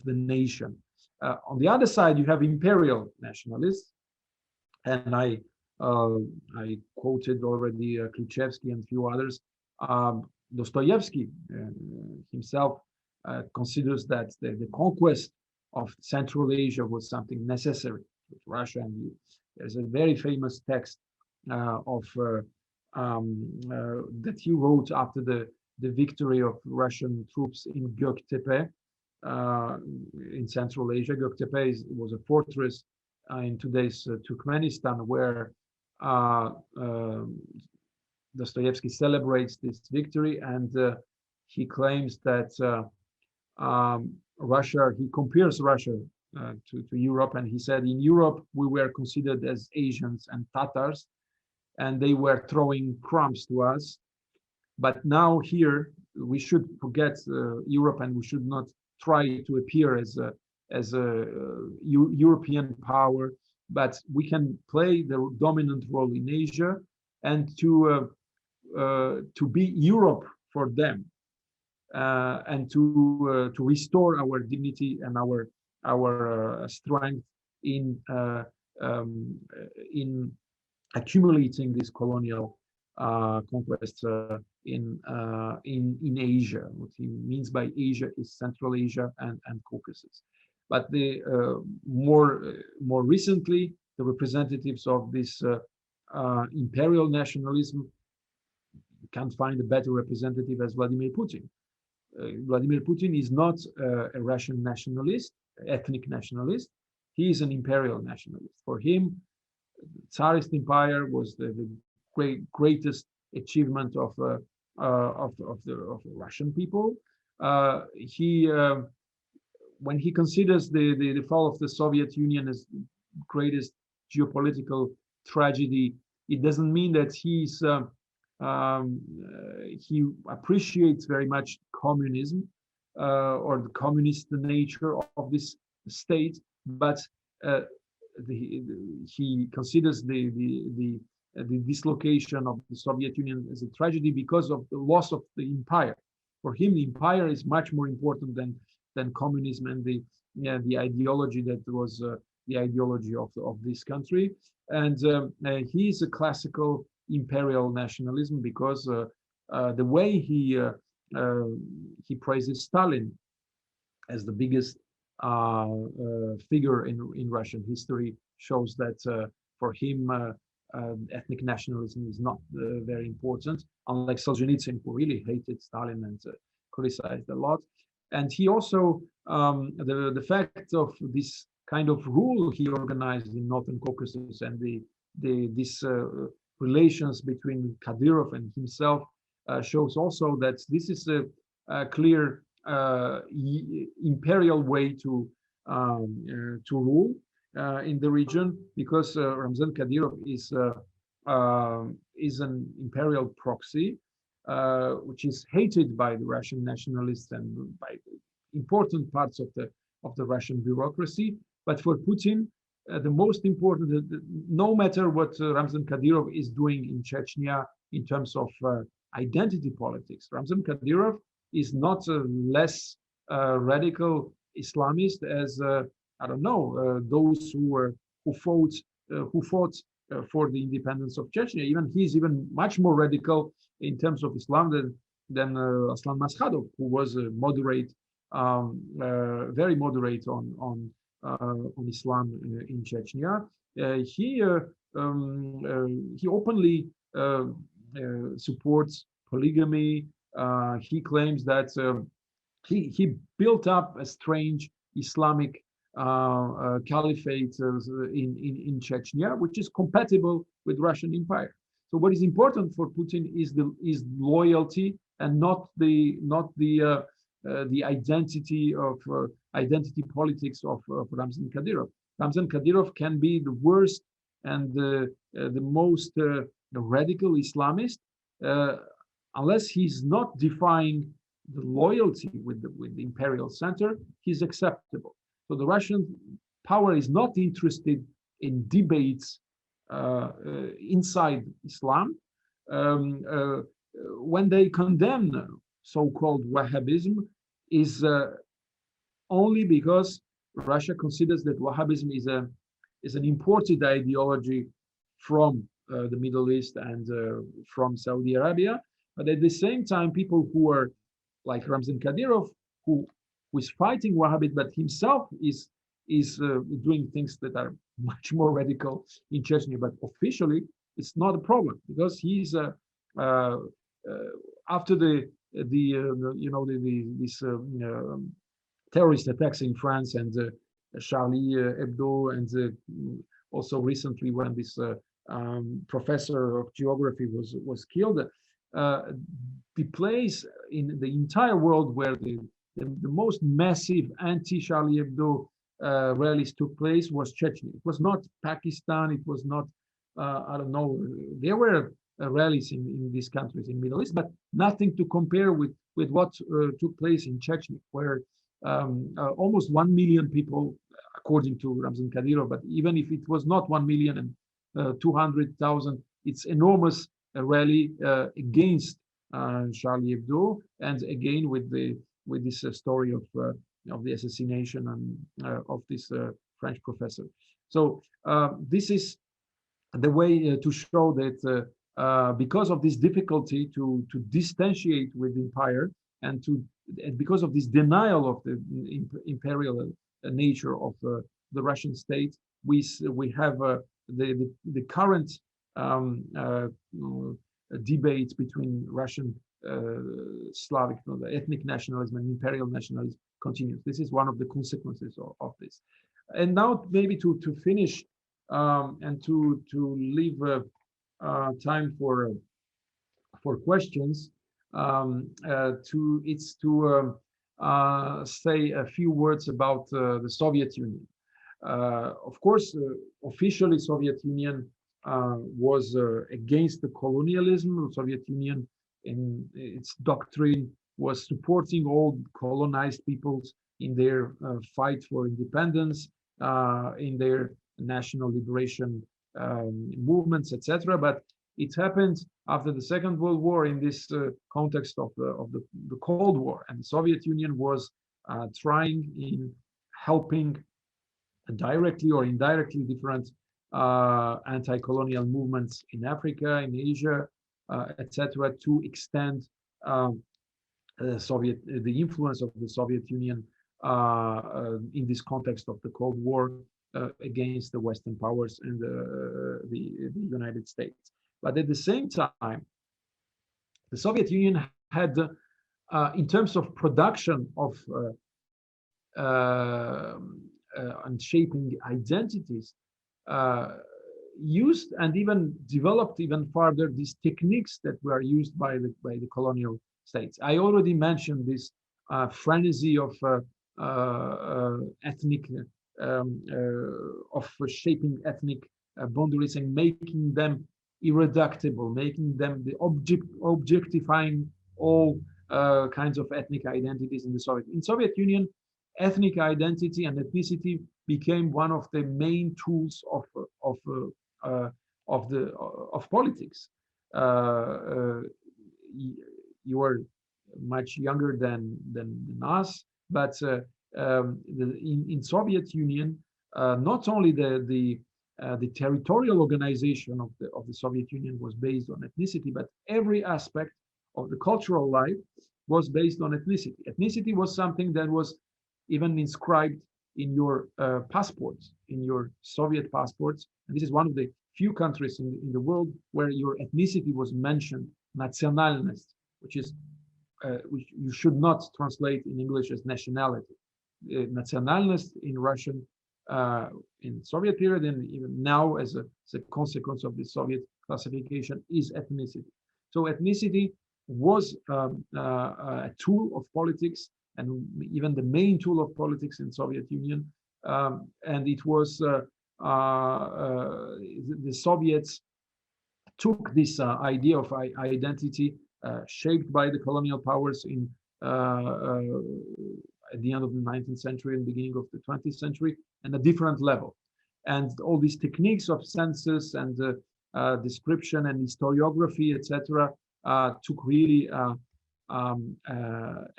the nation. On the other side, you have imperial nationalists, and I quoted already Khrushchevsky and a few others. Dostoevsky himself considers that the conquest of Central Asia was something necessary with Russia. And there's a very famous text that he wrote after the victory of Russian troops in Göktepe in Central Asia. Göktepe was a fortress in today's Turkmenistan, where Dostoevsky celebrates this victory, and he claims that Russia, he compares Russia to Europe, and he said, in Europe, we were considered as Asians and Tatars, and they were throwing crumbs to us. But now here, we should forget Europe, and we should not try to appear as a European power, but we can play the dominant role in Asia, and to be Europe for them, and to restore our dignity and our strength in accumulating this colonial conquests in Asia. What he means by Asia is Central Asia and Caucasus. But the more recently, the representatives of this imperial nationalism, you can't find a better representative as Vladimir Putin. Vladimir Putin is not a Russian nationalist, ethnic nationalist. He is an imperial nationalist. For him, the Tsarist Empire was the greatest achievement of the Russian people. When he considers the fall of the Soviet Union as greatest geopolitical tragedy, it doesn't mean that he appreciates very much communism or the communist nature of this state, but he considers the dislocation of the Soviet Union as a tragedy because of the loss of the empire. for him, the empire is much more important than communism and the ideology that was the ideology of this country. And he is a classical imperial nationalism because the way he praises Stalin as the biggest figure in Russian history shows that for him ethnic nationalism is not very important, unlike Solzhenitsyn, who really hated Stalin and criticized a lot. And he also, the fact of this kind of rule he organized in Northern Caucasus and this relations between Kadyrov and himself shows also that this is a clear imperial way to rule in the region, because Ramzan Kadyrov is an imperial proxy, which is hated by the Russian nationalists and by important parts of the Russian bureaucracy. But for Putin, the most important, no matter what Ramzan Kadyrov is doing in Chechnya in terms of identity politics, Ramzan Kadyrov is not less radical Islamist as I don't know those who fought for the independence of Chechnya. Even he's even much more radical in terms of Islam than Aslan Maskhadov, who was a moderate, very moderate on Islam in Chechnya. He openly supports polygamy. He claims that he built up a strange Islamic caliphate in Chechnya, which is compatible with Russian Empire. So what is important for Putin is loyalty and not the identity of identity politics of Ramzan Kadyrov. Ramzan Kadyrov can be the worst and the most radical Islamist, unless he's not defying the loyalty with the imperial center, he's acceptable. So the Russian power is not interested in debates inside Islam. When they condemn so-called Wahhabism, is only because Russia considers that Wahhabism is an imported ideology from the Middle East and from Saudi Arabia. But at the same time, people who are like Ramzan Kadyrov, who is fighting Wahhabit, but himself is doing things that are much more radical in Chechnya. But officially, it's not a problem because he's after these terrorist attacks in France and Charlie Hebdo, and also recently when this professor of geography was killed. The place in the entire world where the most massive anti-Charlie Hebdo rallies took place was Chechnya. It was not Pakistan. It was not, I don't know. There were rallies in these countries in Middle East, but nothing to compare with what took place in Chechnya, where almost 1 million people, according to Ramzan Kadyrov, but even if it was not 1,200,000, it's enormous rally against Charlie Hebdo, and again with this story of the assassination of this French professor. So this is the way to show that because of this difficulty to distantiate with the empire and because of this denial of the imperial nature of the Russian state, we have the current debate between Russian Slavic, the ethnic nationalism and imperial nationalism continues. This is one of the consequences of this. And now maybe to finish and to leave time for questions, say a few words about the Soviet Union. Of course, officially Soviet Union was against the colonialism. The Soviet Union, in its doctrine, was supporting all colonized peoples in their fight for independence, in their national liberation movements, etc. But it happened after the Second World War in this context of the Cold War, and the Soviet Union was trying in helping directly or indirectly different anti-colonial movements in Africa, in Asia, etc., to extend the influence of the Soviet Union in this context of the Cold War against the Western powers and the United States. But at the same time, the Soviet Union had, in terms of production of and shaping identities, used and even developed even further these techniques that were used by the colonial states. I already mentioned this frenzy of ethnic of shaping ethnic boundaries and making them irreducible, making them objectifying all kinds of ethnic identities in the Soviet Union. Ethnic identity and ethnicity became one of the main tools of politics. You are much younger than us, but in Soviet Union, not only the territorial organization of the Soviet Union was based on ethnicity, but every aspect of the cultural life was based on ethnicity. Ethnicity was something that was even inscribed in your passports, in your Soviet passports. And this is one of the few countries in the world where your ethnicity was mentioned, nationalnost, which you should not translate in English as nationality. Nationalnost in Russian, in Soviet period, and even now as a consequence of the Soviet classification, is ethnicity. So ethnicity was a tool of politics, and even the main tool of politics in Soviet Union. And it was the Soviets took this idea of identity shaped by the colonial powers in at the end of the 19th century and beginning of the 20th century, and a different level. And all these techniques of census and description and historiography, etc., took really a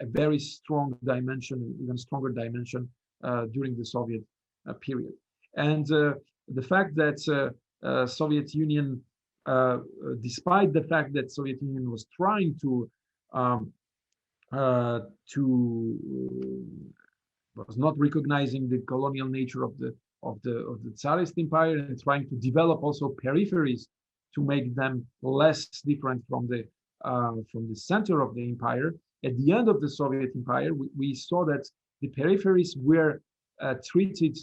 very strong dimension, even stronger dimension during the Soviet period. And the fact that Soviet Union, despite the fact that Soviet Union was trying to was not recognizing the colonial nature of the Tsarist empire and trying to develop also peripheries to make them less different from the center of the empire. At the end of the Soviet empire, we saw that the peripheries were treated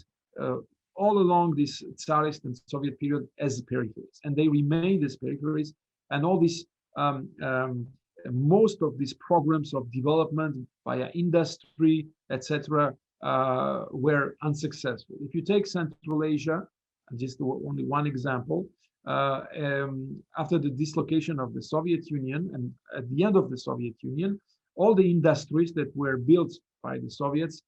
all along this Tsarist and Soviet period as peripheries, and they remained as peripheries. And all these most of these programs of development via industry, etc., were unsuccessful. If you take Central Asia, just only one example, after the dislocation of the Soviet Union and at the end of the Soviet Union, all the industries that were built by the Soviets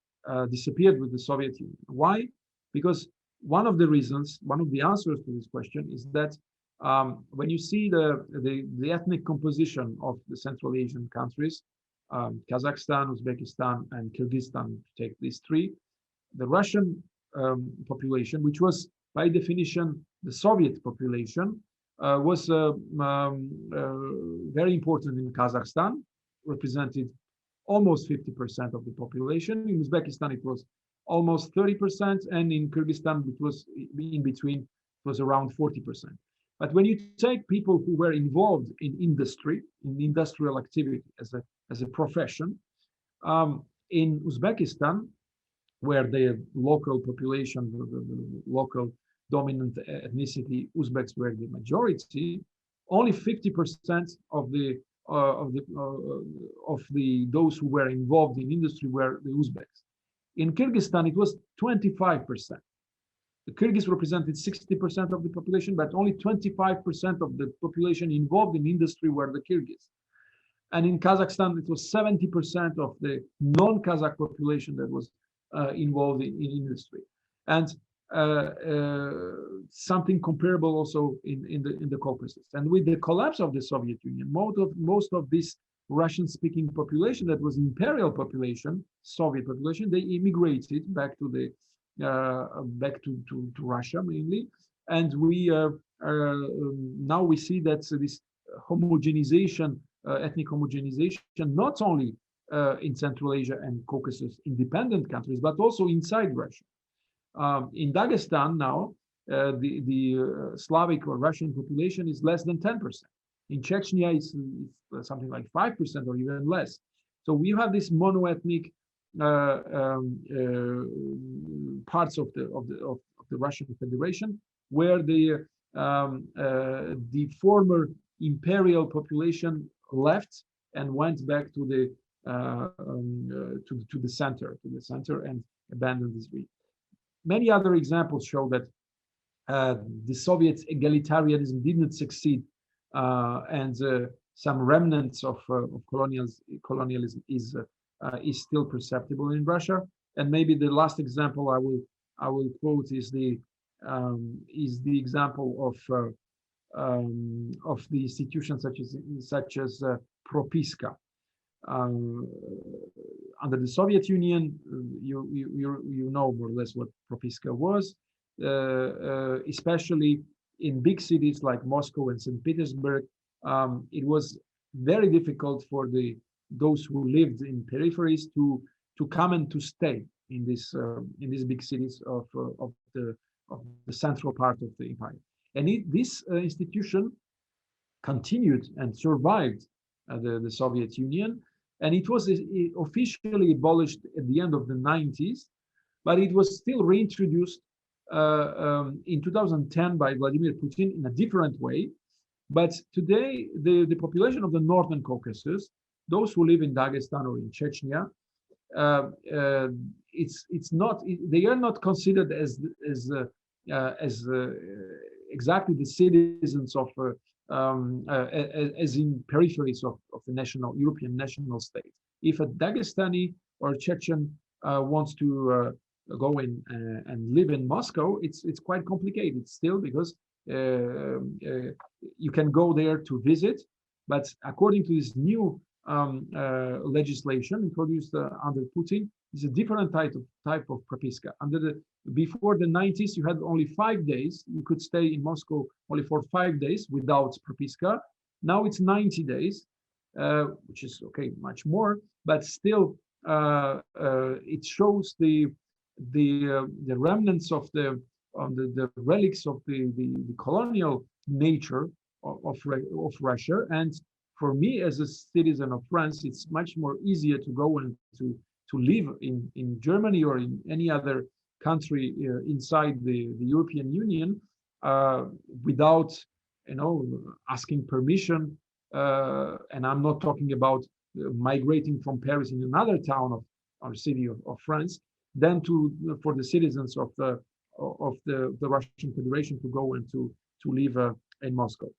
disappeared with the Soviet Union. Why? Because one of the reasons, one of the answers to this question is that when you see the ethnic composition of the Central Asian countries, Kazakhstan, Uzbekistan, and Kyrgyzstan, to take these three, the Russian population, which was by definition the Soviet population, was very important in Kazakhstan, represented almost 50% of the population. In Uzbekistan, it was almost 30%, and in Kyrgyzstan, it was in between, it was around 40%. But when you take people who were involved in industry, in industrial activity as a profession, in Uzbekistan, where the local population, the local dominant ethnicity, Uzbeks were the majority, only 50% of those who were involved in industry were the Uzbeks. In Kyrgyzstan, it was 25%. The Kyrgyz represented 60% of the population, but only 25% of the population involved in industry were the Kyrgyz. And in Kazakhstan, it was 70% of the non-Kazakh population that was involved in industry. And something comparable also in the Caucasus. And with the collapse of the Soviet Union, most of this Russian-speaking population that was imperial population, Soviet population, they immigrated back to the back to Russia mainly, and we now we see that this homogenization, ethnic homogenization, not only in Central Asia and Caucasus independent countries, but also inside Russia. In Dagestan now, the Slavic or Russian population is less than 10%. In Chechnya, it's something like 5% or even less. So we have this monoethnic parts of the Russian Federation, where the former imperial population left and went back to the center and abandoned this region. Many other examples show that the Soviet egalitarianism didn't succeed, and some remnants of colonialism is still perceptible in Russia. And maybe the last example I will quote is the example of the institutions such as Propiska. Under the Soviet Union, you know more or less what Propiska was, especially in big cities like Moscow and St. Petersburg. It was very difficult for those who lived in peripheries to come and to stay in these big cities of the central part of the empire. And this institution continued and survived the Soviet Union, and it was officially abolished at the end of the 90s, but it was still reintroduced in 2010 by Vladimir Putin in a different way. But today, the population of the Northern Caucasus, those who live in Dagestan or in Chechnya, they are not considered as exactly the citizens of as in peripheries of the European national state. If a Dagestani or Chechen wants to go in and live in Moscow, it's quite complicated still, because you can go there to visit, but according to this new legislation introduced under Putin, it's a different type of propiska. Before the 90s, you had only 5 days. You could stay in Moscow only for 5 days without propiska. Now it's 90 days, which is okay, much more, but still it shows the remnants of the relics of the colonial nature of Russia. And for me, as a citizen of France, it's much more easier to go and to live in Germany or in any other country inside the European Union without, asking permission. And I'm not talking about migrating from Paris in another town or city of France, than for the citizens of the Russian Federation to go and to live in Moscow.